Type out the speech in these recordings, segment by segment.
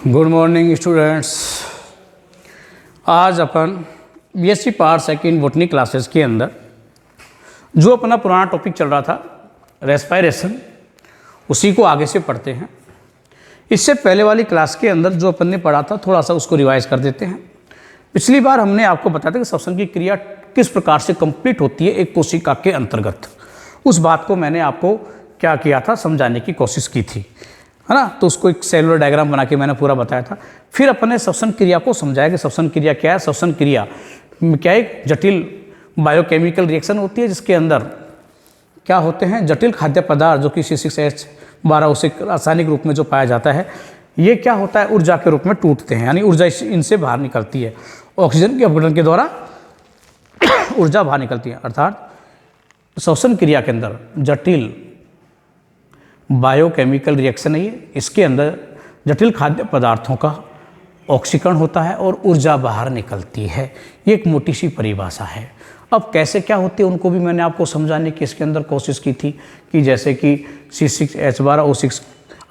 Good morning students. आज अपन BSc part second botany classes के अंदर जो अपना पुराना टॉपिक चल रहा था रेस्पायरेशन, उसी को आगे से पढ़ते हैं। इससे पहले वाली क्लास के अंदर जो अपन ने पढ़ा था थोड़ा सा उसको रिवाइज कर देते हैं। पिछली बार हमने आपको बताया था कि श्वसन की क्रिया किस प्रकार से कंप्लीट होती है एक कोशिका के अंतर्गत। उस बात को मैंने आपको क्या किया था, समझाने की कोशिश की थी, है ना। तो उसको एक सेलुलर डायग्राम बना के मैंने पूरा बताया था। फिर अपन ने श्वसन क्रिया को समझाया कि श्वसन क्रिया क्या है। श्वसन क्रिया क्या एक जटिल बायोकेमिकल रिएक्शन होती है जिसके अंदर क्या होते हैं, जटिल खाद्य पदार्थ जो कि C6H12 उसे रासायनिक रूप में जो पाया जाता है, ये क्या होता है, ऊर्जा के रूप में टूटते हैं, यानी ऊर्जा इनसे बाहर निकलती है। ऑक्सीजन के अपघटन के द्वारा ऊर्जा बाहर निकलती है। अर्थात श्वसन क्रिया के अंदर जटिल बायोकेमिकल रिएक्शन है ये। इसके अंदर जटिल खाद्य पदार्थों का ऑक्सीकरण होता है और ऊर्जा बाहर निकलती है। ये एक मोटी सी परिभाषा है। अब कैसे क्या होते हैं उनको भी मैंने आपको समझाने की इसके अंदर कोशिश की थी कि जैसे कि C6H12O6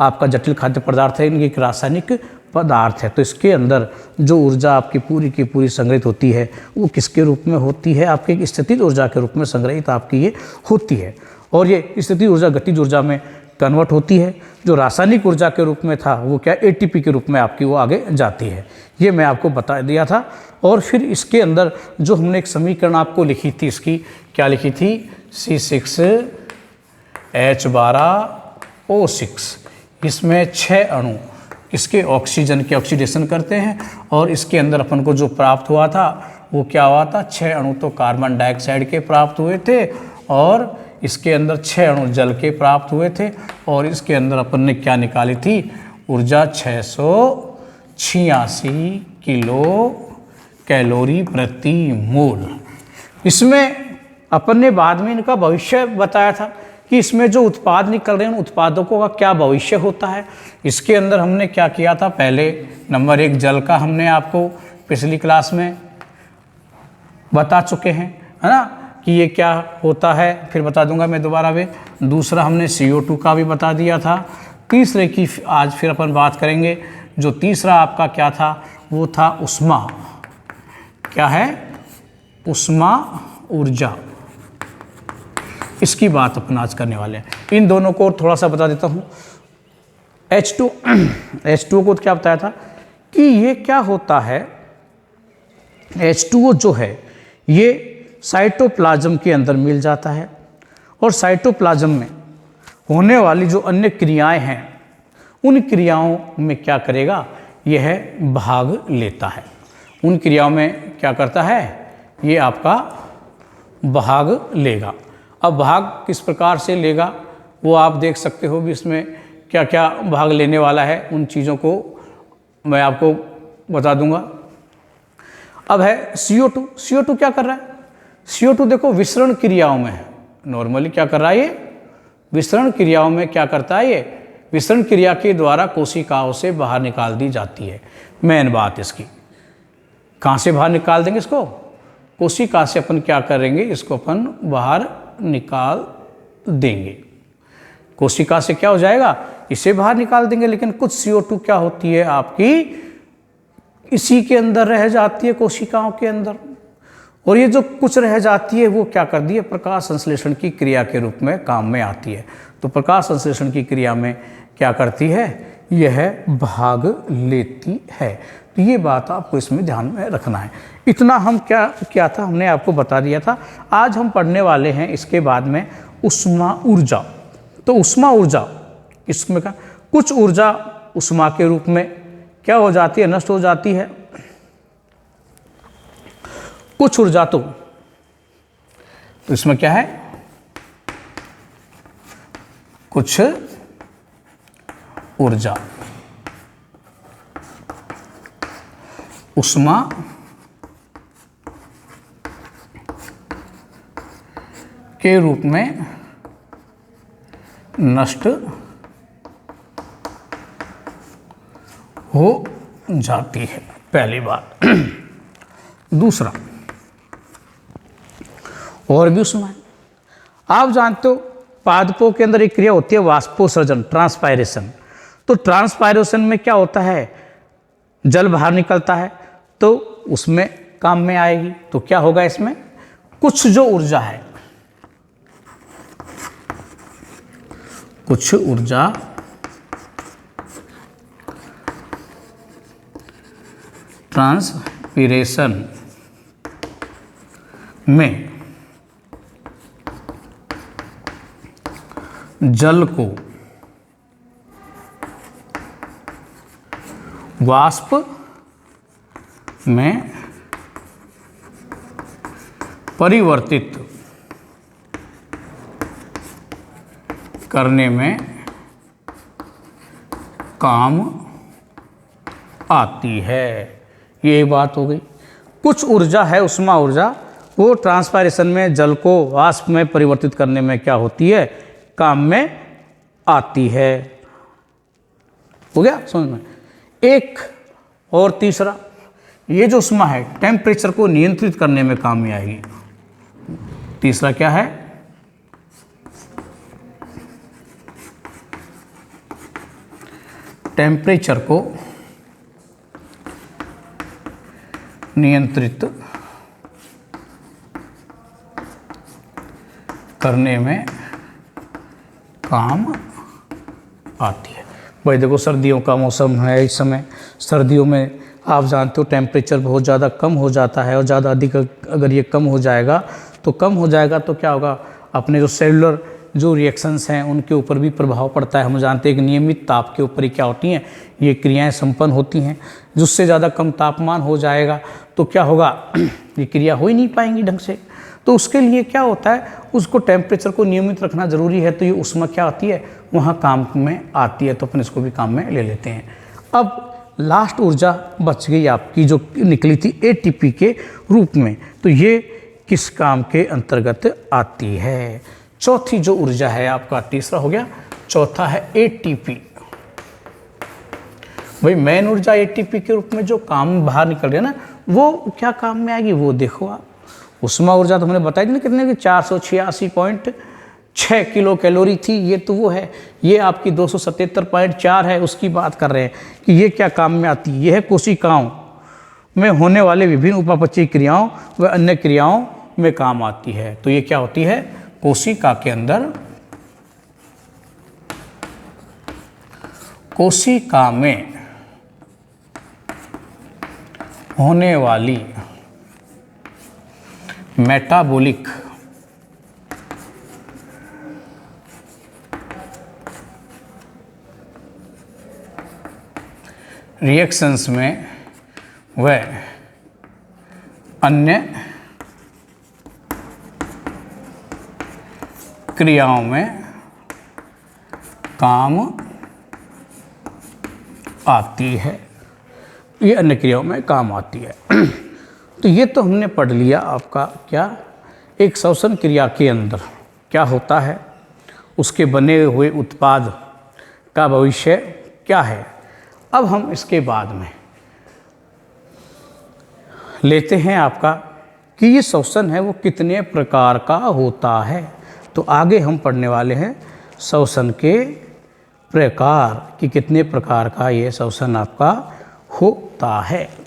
आपका जटिल खाद्य पदार्थ है, इनकी एक रासायनिक पदार्थ है। तो इसके अंदर जो ऊर्जा आपकी पूरी की पूरी संग्रहित होती है वो किसके रूप में होती है, आपकी एक स्थितिज ऊर्जा के रूप में संग्रहित आपकी ये होती है। और ये स्थितिज ऊर्जा गतिज ऊर्जा में कन्वर्ट होती है। जो रासायनिक ऊर्जा के रूप में था वो क्या ATP के रूप में आपकी वो आगे जाती है। ये मैं आपको बता दिया था। और फिर इसके अंदर जो हमने एक समीकरण आपको लिखी थी, इसकी क्या लिखी थी, C6H12O6, इसमें 6 अणु इसके ऑक्सीजन के ऑक्सीडेशन करते हैं और इसके अंदर अपन को जो प्राप्त हुआ था वो क्या हुआ था, 6 अणु तो कार्बन डाइऑक्साइड के प्राप्त हुए थे और इसके अंदर 6 अणु जल के प्राप्त हुए थे। और इसके अंदर अपन ने क्या निकाली थी, ऊर्जा 686 किलो कैलोरी प्रति मोल। इसमें अपन ने बाद में इनका भविष्य बताया था कि इसमें जो उत्पाद निकल रहे हैं उन उत्पादों का क्या भविष्य होता है। इसके अंदर हमने क्या किया था, पहले नंबर 1 जल का हमने आपको पिछली क्लास में बता चुके हैं, है ना, कि ये क्या होता है। फिर बता दूंगा मैं दोबारा वे। दूसरा हमने CO2 का भी बता दिया था। तीसरे की आज फिर अपन बात करेंगे। जो तीसरा आपका क्या था वो था ऊष्मा। क्या है, ऊष्मा ऊर्जा। इसकी बात अपन आज करने वाले हैं। इन दोनों को थोड़ा सा बता देता हूँ। H2O को क्या बताया था कि ये क्या होता है, H2O जो है ये साइटोप्लाज्म के अंदर मिल जाता है और साइटोप्लाज्म में होने वाली जो अन्य क्रियाएं हैं उन क्रियाओं में क्या करेगा, यह भाग लेता है। उन क्रियाओं में क्या करता है, ये आपका भाग लेगा। अब भाग किस प्रकार से लेगा वो आप देख सकते हो भी, इसमें क्या क्या भाग लेने वाला है उन चीज़ों को मैं आपको बता दूंगा। अब है CO2। CO2 क्या कर रहा है, CO2 देखो विसरण क्रियाओं में है। नॉर्मली क्या कर रहा है, ये विसरण क्रियाओं में क्या करता है, ये विसरण क्रिया के द्वारा कोशिकाओं से बाहर निकाल दी जाती है। मेन बात इसकी, कहाँ से बाहर निकाल देंगे इसको, कोशिका से अपन क्या करेंगे, इसको अपन बाहर निकाल देंगे। कोशिका से क्या हो जाएगा, इसे बाहर निकाल देंगे। लेकिन कुछ CO2 क्या होती है आपकी इसी के अंदर रह जाती है, कोशिकाओं के अंदर। और ये जो कुछ रह जाती है वो क्या कर दी है, प्रकाश संश्लेषण की क्रिया के रूप में काम में आती है। तो प्रकाश संश्लेषण की क्रिया में क्या करती है, यह भाग लेती है। तो ये बात आपको इसमें ध्यान में रखना है। इतना हम क्या था हमने आपको बता दिया था। आज हम पढ़ने वाले हैं इसके बाद में ऊष्मा ऊर्जा। तो ऊष्मा ऊर्जा इसमें का कुछ ऊर्जा ऊष्मा के रूप में क्या हो जाती है, नष्ट हो जाती है। कुछ ऊर्जा तो इसमें क्या है, कुछ ऊर्जा ऊष्मा के रूप में नष्ट हो जाती है, पहली बात। दूसरा और भी ऊष्मा है। आप जानते हो पादपों के अंदर एक क्रिया होती है वाष्पोत्सर्जन, ट्रांसपायरेशन। तो ट्रांसपायरेशन में क्या होता है, जल बाहर निकलता है तो उसमें काम में आएगी। तो क्या होगा, इसमें कुछ जो ऊर्जा है, कुछ ऊर्जा ट्रांसपिरेशन में जल को वाष्प में परिवर्तित करने में काम आती है। ये एक बात हो गई। कुछ ऊर्जा है, उष्मा ऊर्जा, वो ट्रांसपायरेशन में जल को वाष्प में परिवर्तित करने में क्या होती है, काम में आती है। हो गया समझ में। एक और तीसरा, ये जो उष्मा है टेम्परेचर को नियंत्रित करने में काम में आएगी। तीसरा क्या है, टेम्परेचर को नियंत्रित करने में काम आती है। भाई देखो, सर्दियों का मौसम है, इस समय सर्दियों में आप जानते हो टेम्परेचर बहुत ज़्यादा कम हो जाता है, और ज़्यादा अधिक अगर ये कम हो जाएगा तो क्या होगा, अपने जो सेलुलर जो रिएक्शंस हैं उनके ऊपर भी प्रभाव पड़ता है। हम जानते हैं कि नियमित ताप के ऊपर ही क्या होती हैं, ये क्रियाएं संपन्न होती हैं। जिससे ज़्यादा कम तापमान हो जाएगा तो क्या होगा, ये क्रिया हो ही नहीं पाएंगी ढंग से। तो उसके लिए क्या होता है, उसको टेम्परेचर को नियमित रखना ज़रूरी है। तो ये उष्मा क्या आती है, वहाँ काम में आती है, तो अपन इसको भी काम में ले लेते हैं। अब लास्ट ऊर्जा बच गई आपकी, जो निकली थी एटीपी के रूप में। तो ये किस काम के अंतर्गत आती है। चौथी जो ऊर्जा है आपका, तीसरा हो गया, चौथा है एटीपी। भाई मेन ऊर्जा एटीपी के रूप में जो काम बाहर निकल रही है ना, वो क्या काम में आएगी, वो देखो आप। उष्मा ऊर्जा तो हमने बताई थी ना कितने की, 486.6 किलो कैलोरी थी। ये तो वो है, ये आपकी 277.4 है, उसकी बात कर रहे हैं कि ये क्या काम में आती है। यह कोशिकाओं में होने वाले विभिन्न उपापचयी क्रियाओं व अन्य क्रियाओं में काम आती है। तो ये क्या होती है, कोशिका के अंदर, कोशिका में होने वाली मेटाबॉलिक रिएक्शंस में व अन्य क्रियाओं में काम आती है। ये अन्य क्रियाओं में काम आती है। तो ये तो हमने पढ़ लिया आपका क्या, एक श्वसन क्रिया के अंदर क्या होता है, उसके बने हुए उत्पाद का भविष्य क्या है। अब हम इसके बाद में लेते हैं आपका कि ये श्वसन है वो कितने प्रकार का होता है। तो आगे हम पढ़ने वाले हैं श्वसन के प्रकार, कि कितने प्रकार का ये श्वसन आपका होता है।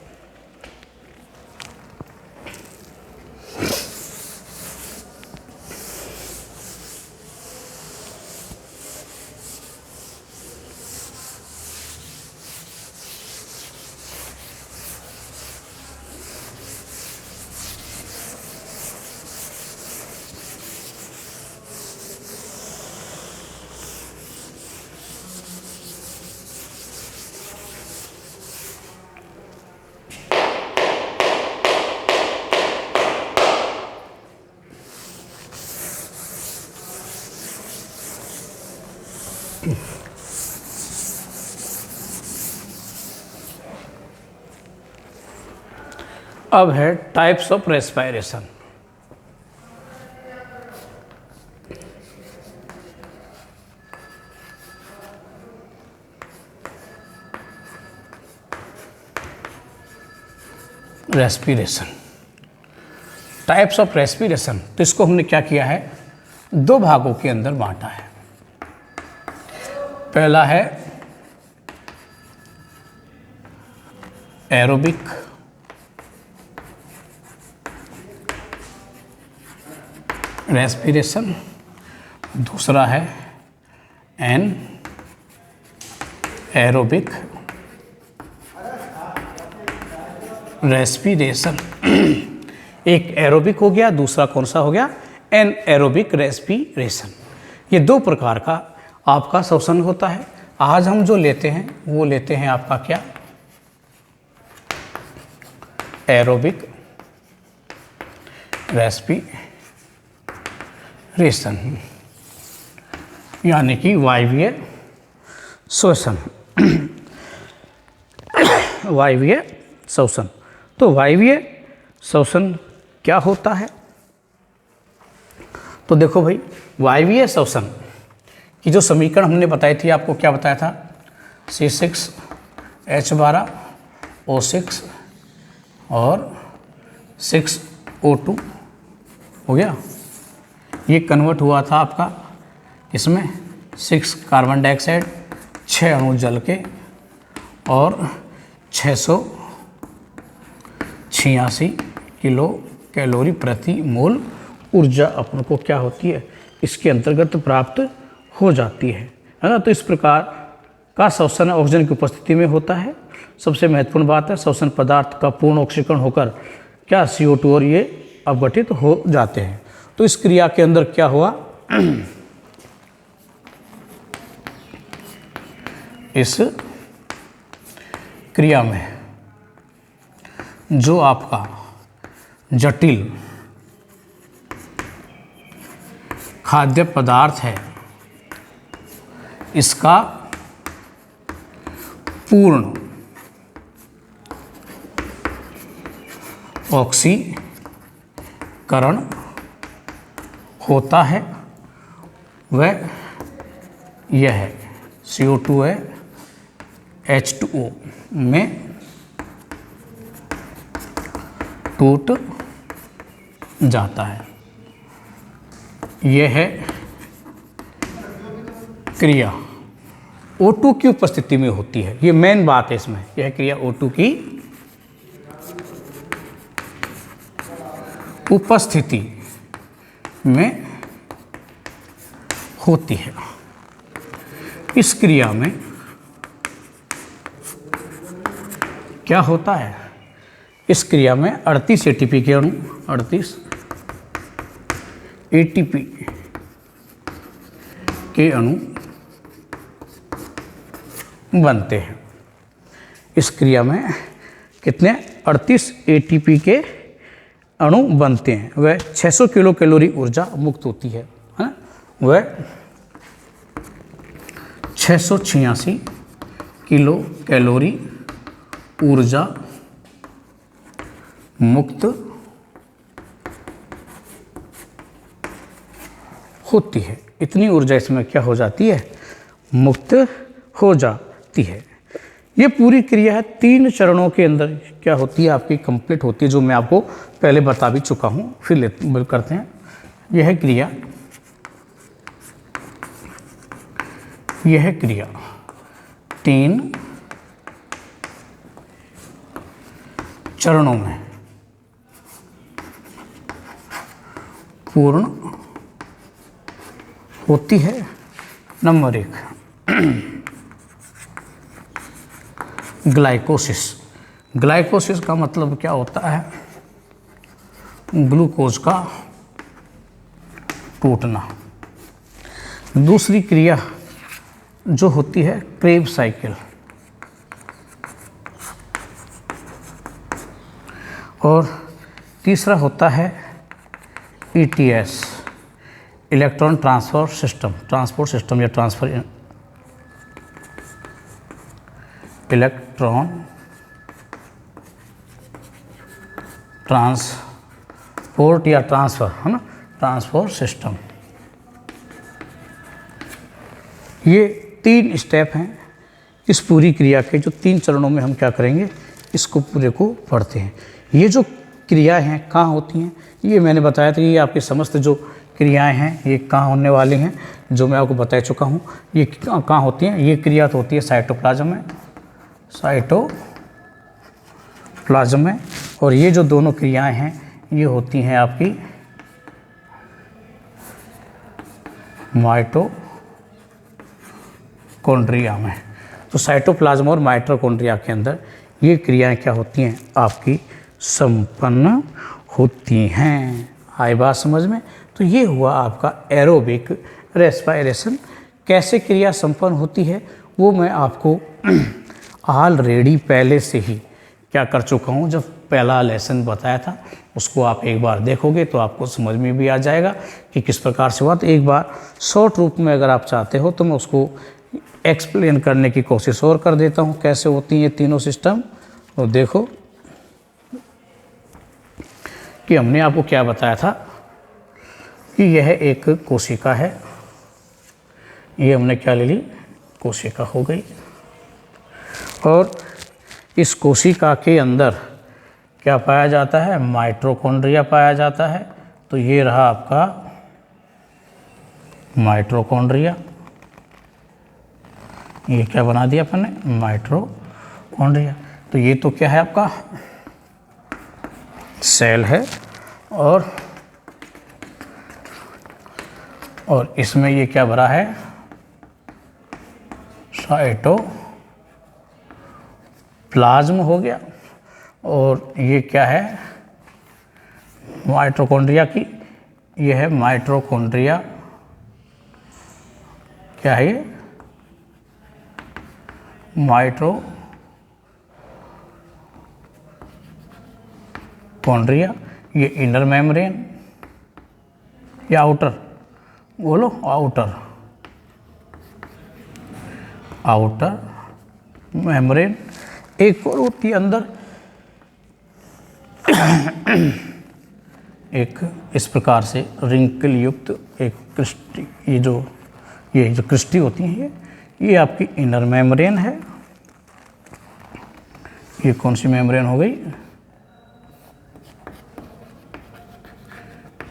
अब है types of respiration. Respiration, types of respiration, तो इसको हमने क्या किया है, दो भागों के अंदर बांटा है। पहला है एरोबिक रेस्पिरेशन, दूसरा है एन एरोबिक रेस्पिरेशन। एक एरोबिक हो गया, दूसरा कौन सा हो गया, एन एरोबिक रेस्पिरेशन। ये दो प्रकार का आपका श्वसन होता है। आज हम जो लेते हैं वो लेते हैं आपका क्या, एरोबिक रेस्पिरेशन, यानी कि वायवीय श्वसन। वायवीय श्वसन। तो वायवीय श्वसन क्या होता है, तो देखो भाई, वायवीय श्वसन की जो समीकरण हमने बताई थी, आपको क्या बताया था, C6H12O6 और 6O2 हो गया। ये कन्वर्ट हुआ था आपका इसमें 6 कार्बन डाइऑक्साइड, 6 अणु जल के और 686 किलो कैलोरी प्रति मोल ऊर्जा अपन को क्या होती है, इसके अंतर्गत प्राप्त हो जाती है ना। तो इस प्रकार का श्वसन ऑक्सीजन की उपस्थिति में होता है। सबसे महत्वपूर्ण बात है, श्वसन पदार्थ का पूर्ण ऑक्सीकरण होकर क्या CO2 और ये अपघटित हो जाते हैं। तो इस क्रिया के अंदर क्या हुआ, इस क्रिया में जो आपका जटिल खाद्य पदार्थ है, इसका पूर्ण ऑक्सीकरण होता है, वह यह CO2 है H2O में टूट जाता है। यह है क्रिया O2 की उपस्थिति में होती है। ये मेन बात है इसमें, यह क्रिया O2 की उपस्थिति में होती है। इस क्रिया में क्या होता है, इस क्रिया में 38 ATP के अणु, 38 ATP के अणु बनते हैं। इस क्रिया में कितने, 38 ATP के अणु बनते हैं। वह 600 किलो कैलोरी ऊर्जा मुक्त होती है, वह 686 किलो कैलोरी ऊर्जा मुक्त होती है। इतनी ऊर्जा इसमें क्या हो जाती है, मुक्त हो जाती है। ये पूरी क्रिया है 3 चरणों के अंदर क्या होती है, आपकी कंप्लीट होती है, जो मैं आपको पहले बता भी चुका हूँ। फिर करते हैं। यह क्रिया 3 चरणों में पूर्ण होती है। नंबर 1, ग्लाइकोसिस। ग्लाइकोसिस का मतलब क्या होता है, ग्लूकोज का टूटना। दूसरी क्रिया जो होती है क्रेब्स साइकिल, और तीसरा होता है ETS, इलेक्ट्रॉन ट्रांसपोर्ट सिस्टम या इलेक्ट्रॉन ट्रांसपोर्ट या ट्रांसफर, है ना, ट्रांसपोर्ट सिस्टम। ये 3 स्टेप हैं इस पूरी क्रिया के, जो 3 चरणों में हम क्या करेंगे, इसको पूरे को पढ़ते हैं। ये जो क्रियाएं हैं कहाँ होती हैं, ये मैंने बताया था कि ये आपकी समस्त जो क्रियाएं हैं ये कहाँ होने वाली हैं, जो मैं आपको बता चुका हूँ। ये कहाँ होती हैं, ये क्रिया तो होती है साइटोप्लाज्म में, साइटोप्लाज्म प्लाज्म में, और ये जो दोनों क्रियाएं हैं ये होती हैं आपकी माइटोकॉन्ड्रिया में। तो साइटोप्लाज्म और माइटोकॉन्ड्रिया के अंदर ये क्रियाएं क्या होती हैं आपकी संपन्न होती हैं। आई बात समझ में? तो ये हुआ आपका एरोबिक रेस्पिरेशन। कैसे क्रिया संपन्न होती है वो मैं आपको ऑलरेडी पहले से ही क्या कर चुका हूँ। जब पहला लेसन बताया था उसको आप एक बार देखोगे तो आपको समझ में भी आ जाएगा कि किस प्रकार से हुआ। तो एक बार शॉर्ट रूप में अगर आप चाहते हो तो मैं उसको एक्सप्लेन करने की कोशिश और कर देता हूँ कैसे होती हैं तीनों सिस्टम। और देखो कि हमने आपको क्या बताया था कि यह एक कोशिका है। ये हमने क्या ले ली, कोशिका हो गई, और इस कोशिका के अंदर क्या पाया जाता है, माइटोकॉन्ड्रिया पाया जाता है। तो ये रहा आपका माइटोकॉन्ड्रिया, ये क्या बना दिया अपन ने, माइटोकॉन्ड्रिया। तो ये तो क्या है आपका सेल है, और इसमें ये क्या भरा है, साइटोप्लाज्म हो गया। और ये क्या है, माइटोकॉन्ड्रिया की, ये है माइटोकॉन्ड्रिया, क्या है ये, माइटोकॉन्ड्रिया। ये इनर मेम्ब्रेन या आउटर, बोलो आउटर मेम्ब्रेन। एक और होती है अंदर एक इस प्रकार से रिंकल युक्त एक क्रिस्टी, ये जो क्रिस्टी होती है ये आपकी इनर मेम्ब्रेन है। ये कौन सी मेम्ब्रेन हो गई,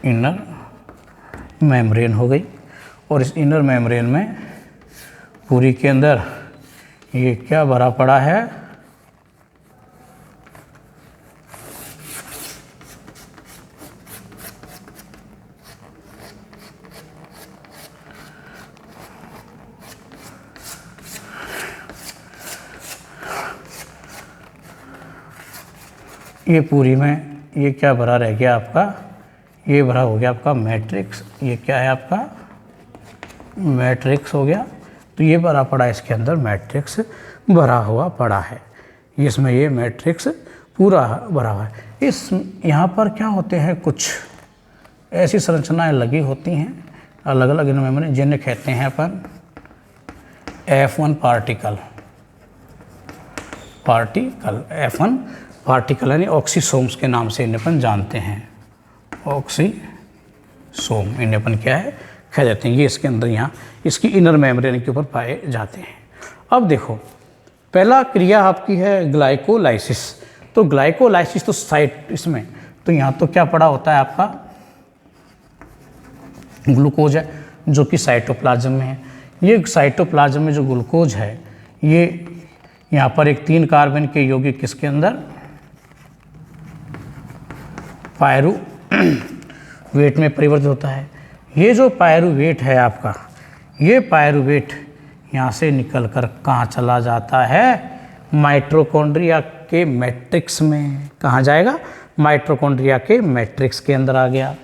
इनर मेम्ब्रेन हो गई। और इस इनर मेम्ब्रेन में पूरी के अंदर ये क्या भरा पड़ा है, ये पूरी में ये क्या भरा रह गया आपका, ये भरा हो गया आपका मैट्रिक्स। ये क्या है आपका मैट्रिक्स हो गया। तो ये भरा पड़ा, इसके अंदर मैट्रिक्स भरा हुआ पड़ा है, इसमें ये मैट्रिक्स पूरा भरा हुआ है। इस यहाँ पर क्या होते हैं, कुछ ऐसी संरचनाएं लगी होती हैं अलग अलग इनमें, जिन्हें कहते हैं अपन F1 पार्टिकल। F1 पार्टिकल यानी ऑक्सीसोम्स के नाम से इन्हें अपन जानते हैं, ऑक्सीसोम इन्हें अपन क्या है कह देते हैं। ये इसके अंदर यहाँ इसकी इनर मेम्ब्रेन के ऊपर पाए जाते हैं। अब देखो पहला क्रिया आपकी है ग्लाइकोलाइसिस। तो ग्लाइकोलाइसिस तो साइट इसमें, तो यहाँ तो क्या पड़ा होता है आपका ग्लूकोज है जो कि साइटोप्लाज्म में है। ये साइटोप्लाज्म में जो ग्लूकोज है ये यहाँ पर एक 3 कार्बन के यौगिक किसके अंदर, पायरुवेट में परिवर्तित होता है। ये जो पायरुवेट है आपका, ये पायरुवेट यहाँ से निकलकर कहाँ चला जाता है, माइटोकॉन्ड्रिया के मैट्रिक्स में। कहाँ जाएगा, माइटोकॉन्ड्रिया के मैट्रिक्स के अंदर आ गया।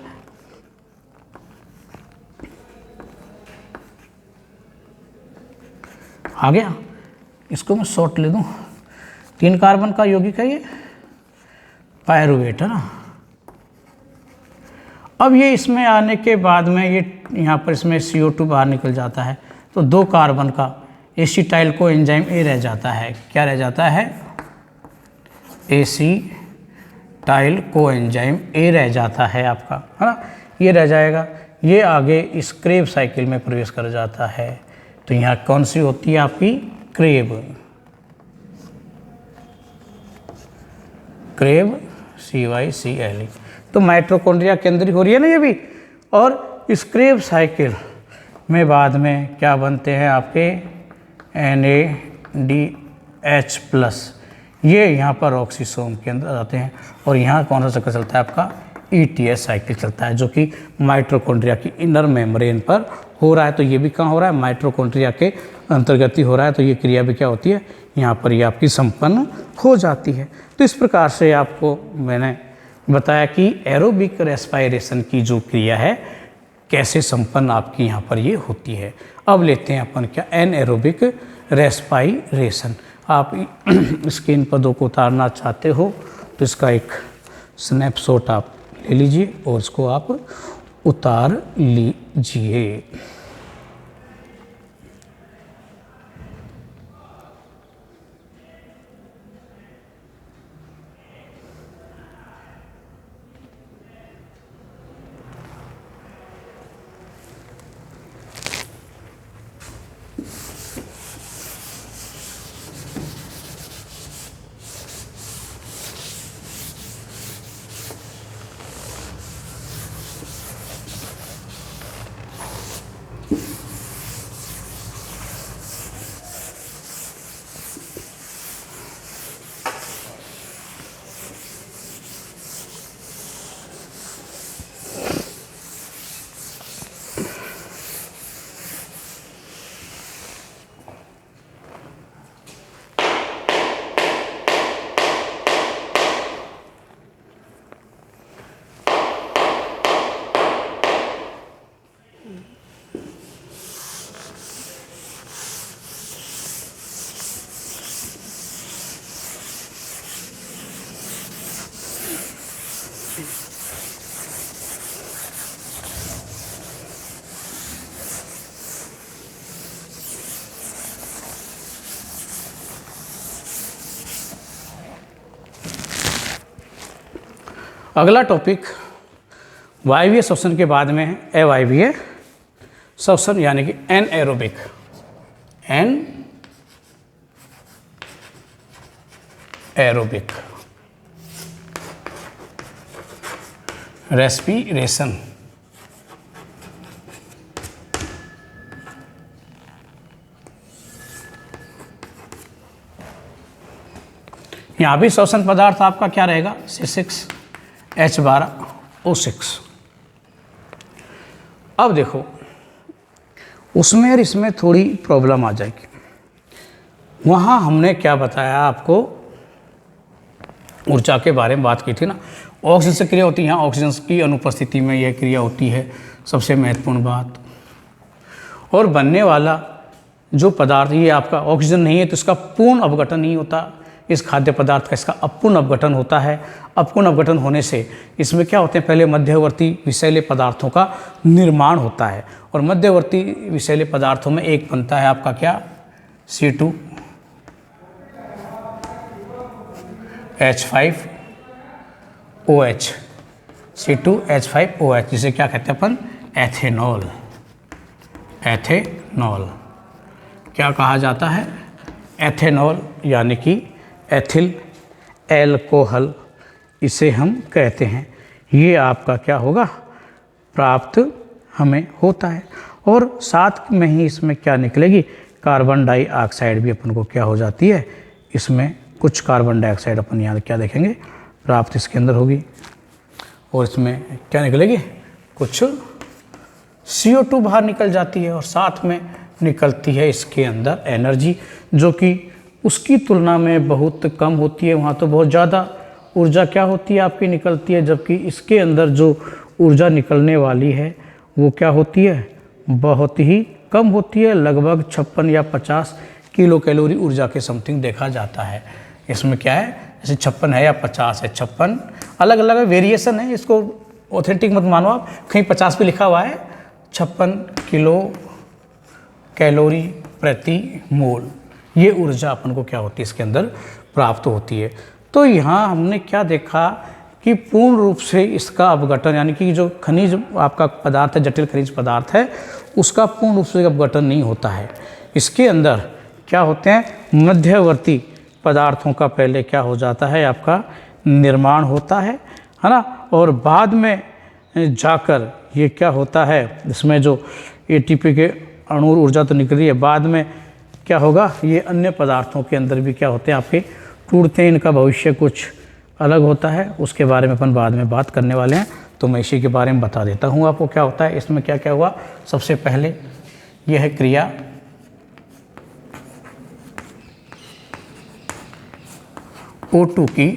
इसको मैं शॉर्ट ले दूँ, 3 कार्बन का यौगिक है ये, पायरुवेट है ना। अब ये इसमें आने के बाद में ये यहाँ पर इसमें CO2 बाहर निकल जाता है, तो 2 कार्बन का एसिटाइल को एंजाइम ए रह जाता है। क्या रह जाता है, एसिटाइल को एंजाइम ए रह जाता है आपका, है ना। ये रह जाएगा, ये आगे इस क्रेब साइकिल में प्रवेश कर जाता है। तो यहाँ कौन सी होती है आपकी, क्रेब CYCLE। तो माइटोकॉन्ड्रिया के अंदर ही हो रही है ना ये भी। और इस क्रेब साइकिल में बाद में क्या बनते हैं आपके NADH+, ये यहाँ पर ऑक्सीसोम के अंदर आते हैं और यहाँ कौन सा चक्र चलता है आपका ETS साइकिल चलता है, जो कि माइटोकॉन्ड्रिया की इनर मेम्ब्रेन पर हो रहा है। तो ये भी कहाँ हो रहा है, माइटोकॉन्ड्रिया के अंतर्गत ही हो रहा है। तो ये क्रिया भी क्या होती है, यहाँ पर ये आपकी संपन्न हो जाती है। तो इस प्रकार से आपको मैंने बताया कि एरोबिक रेस्पायरेशन की जो क्रिया है कैसे संपन्न आपकी यहाँ पर ये होती है। अब लेते हैं अपन क्या एनएरोबिक रेस्पायरेशन। आप इसके इन पदों को उतारना चाहते हो तो इसका एक स्नैपशॉट आप ले लीजिए और इसको आप उतार लीजिए। अगला टॉपिक वायवीय श्वसन के बाद में है अवायवीय श्वसन यानी कि एनएरोबिक एरोबिक रेस्पिरेशन। यहाँ भी श्वसन पदार्थ आपका क्या रहेगा C6H12O6। अब देखो उसमें और इसमें थोड़ी प्रॉब्लम आ जाएगी। वहाँ हमने क्या बताया आपको, ऊर्जा के बारे में बात की थी ना, ऑक्सीजन से क्रिया होती है, यहाँ ऑक्सीजन की अनुपस्थिति में यह क्रिया होती है, सबसे महत्वपूर्ण बात। और बनने वाला जो पदार्थ ये आपका ऑक्सीजन नहीं है तो इसका पूर्ण अपघटन नहीं होता, इस खाद्य पदार्थ का इसका अपूर्ण अपघटन होता है। अपूर्ण अपघटन होने से इसमें क्या होते हैं, पहले मध्यवर्ती विषैले पदार्थों का निर्माण होता है और मध्यवर्ती विषैले पदार्थों में एक बनता है आपका क्या C2H5OH, C2H5OH जिसे क्या कहते हैं अपन एथेनॉल। एथेनॉल क्या कहा जाता है, एथेनॉल यानी कि एथिल एल्कोहल इसे हम कहते हैं। ये आपका क्या होगा प्राप्त हमें होता है और साथ में ही इसमें क्या निकलेगी, कार्बन डाइऑक्साइड भी अपन को क्या हो जाती है, इसमें कुछ कार्बन डाइऑक्साइड अपन यहाँ क्या देखेंगे प्राप्त इसके अंदर होगी और इसमें क्या निकलेगी, कुछ CO2 बाहर निकल जाती है और साथ में निकलती है इसके अंदर एनर्जी, जो कि उसकी तुलना में बहुत कम होती है। वहाँ तो बहुत ज़्यादा ऊर्जा क्या होती है आपकी निकलती है, जबकि इसके अंदर जो ऊर्जा निकलने वाली है वो क्या होती है, बहुत ही कम होती है। लगभग 56 या 50 किलो कैलोरी ऊर्जा के समथिंग देखा जाता है। इसमें क्या है, जैसे 56 है या 50 है, 56 अलग अलग वेरिएशन है, इसको ऑथेंटिक मत मानो आप, कहीं 50 पे लिखा हुआ है, 56 किलो कैलोरी प्रति मोल ये ऊर्जा अपन को क्या होती है इसके अंदर प्राप्त होती है। तो यहाँ हमने क्या देखा कि पूर्ण रूप से इसका अपघटन यानी कि जो खनिज आपका पदार्थ है, जटिल खनिज पदार्थ है, उसका पूर्ण रूप से अपघटन नहीं होता है। इसके अंदर क्या होते हैं, मध्यवर्ती पदार्थों का पहले क्या हो जाता है आपका निर्माण होता है ना, और बाद में जाकर ये क्या होता है, इसमें जो ATP के अणु ऊर्जा तो निकल रही है, बाद में क्या होगा, ये अन्य पदार्थों के अंदर भी क्या होते हैं आपके टूटते हैं, इनका भविष्य कुछ अलग होता है, उसके बारे में अपन बाद में बात करने वाले हैं। तो मैं इसी के बारे में बता देता हूँ आपको क्या होता है। इसमें क्या क्या हुआ, सबसे पहले यह है क्रिया O2 की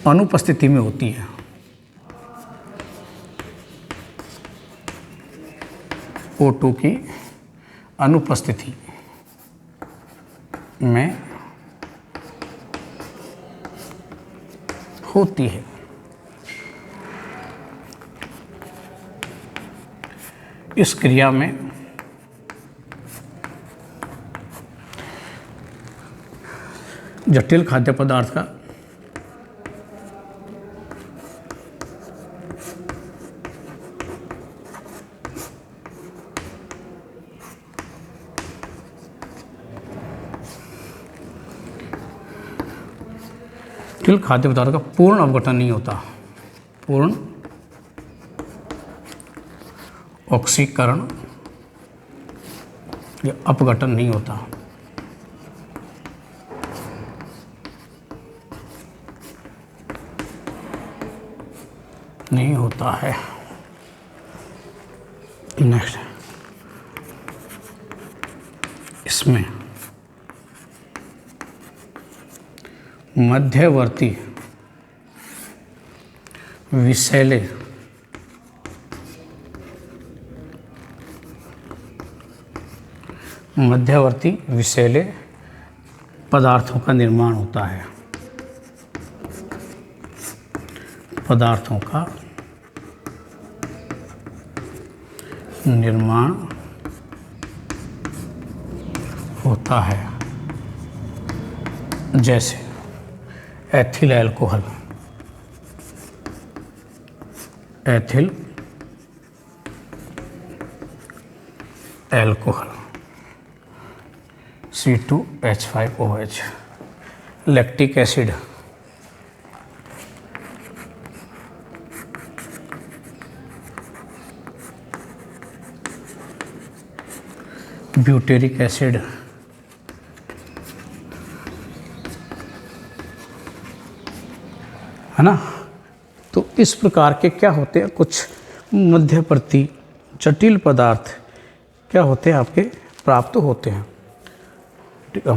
अनुपस्थिति में होती है। O2 की अनुपस्थिति में होती है। इस क्रिया में जटिल खाद्य पदार्थ का जटिल खाद्य पदार्थ का पूर्ण अपघटन नहीं होता, पूर्ण ऑक्सीकरण या अपघटन नहीं होता। नहीं होता है। नेक्स्ट, इसमें मध्यवर्ती विषैले पदार्थों का निर्माण होता है। पदार्थों का निर्माण होता है, जैसे ethyl alcohol, ethyl alcohol C2H5OH, lactic acid, butyric acid, है ना। तो इस प्रकार के क्या होते हैं, कुछ मध्यवर्ती जटिल पदार्थ क्या होते हैं आपके प्राप्त होते हैं। ठीक है।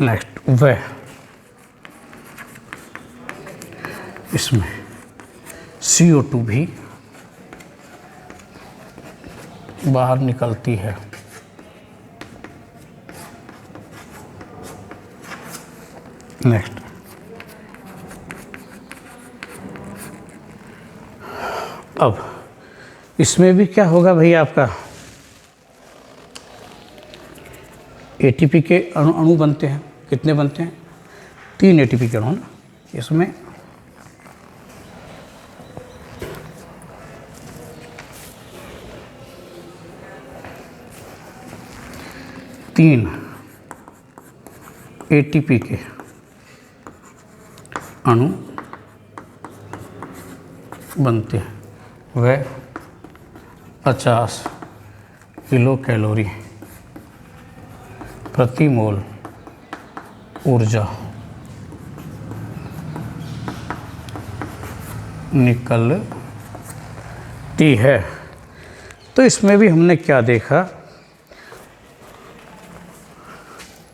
नेक्स्ट, वह इसमें CO2 भी बाहर निकलती है। नेक्स्ट, अब इसमें भी क्या होगा भाई, आपका ATP के अणु बनते हैं। कितने बनते हैं? 3 ATP के अणु ना इसमें। तीन ATP के अणु बनते हैं। वह 50 किलो कैलोरी प्रति मोल ऊर्जा निकलती है। तो इसमें भी हमने क्या देखा,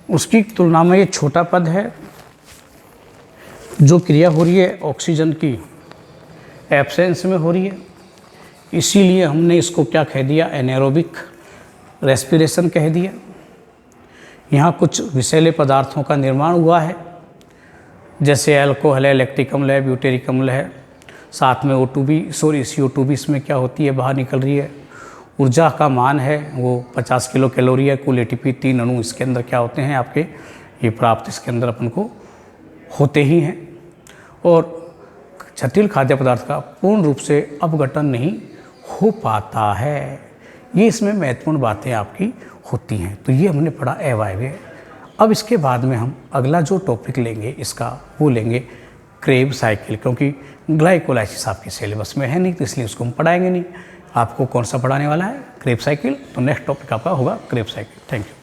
उसकी तुलना में ये छोटा पद है। जो क्रिया हो रही है ऑक्सीजन की एब्सेंस में हो रही है, इसीलिए हमने इसको क्या कह दिया, एनारोबिक रेस्पिरेशन कह दिया। यहाँ कुछ विषैले पदार्थों का निर्माण हुआ है, जैसे अल्कोहल है, लैक्टिक अम्ल है, ब्यूटेरिक अम्ल है, साथ में CO2 भी इसमें क्या होती है, बाहर निकल रही है। ऊर्जा का मान है वो 50 किलो कैलोरी है। कुल ATP 3 अणु इसके अंदर क्या होते हैं आपके, ये प्राप्त इसके अंदर अपन को होते ही हैं। और जटिल खाद्य पदार्थ का पूर्ण रूप से अपघटन नहीं हो पाता है। ये इसमें महत्वपूर्ण बातें आपकी होती हैं। तो ये हमने पढ़ा अवायवीय। अब इसके बाद में हम अगला जो टॉपिक लेंगे इसका, वो लेंगे क्रेब साइकिल, क्योंकि ग्लाइकोलाइसिस आपके सिलेबस में है नहीं, तो इसलिए उसको हम पढ़ाएंगे नहीं। आपको कौन सा पढ़ाने वाला है, क्रेब साइकिल। तो नेक्स्ट टॉपिक आपका होगा क्रेब साइकिल। Thank you.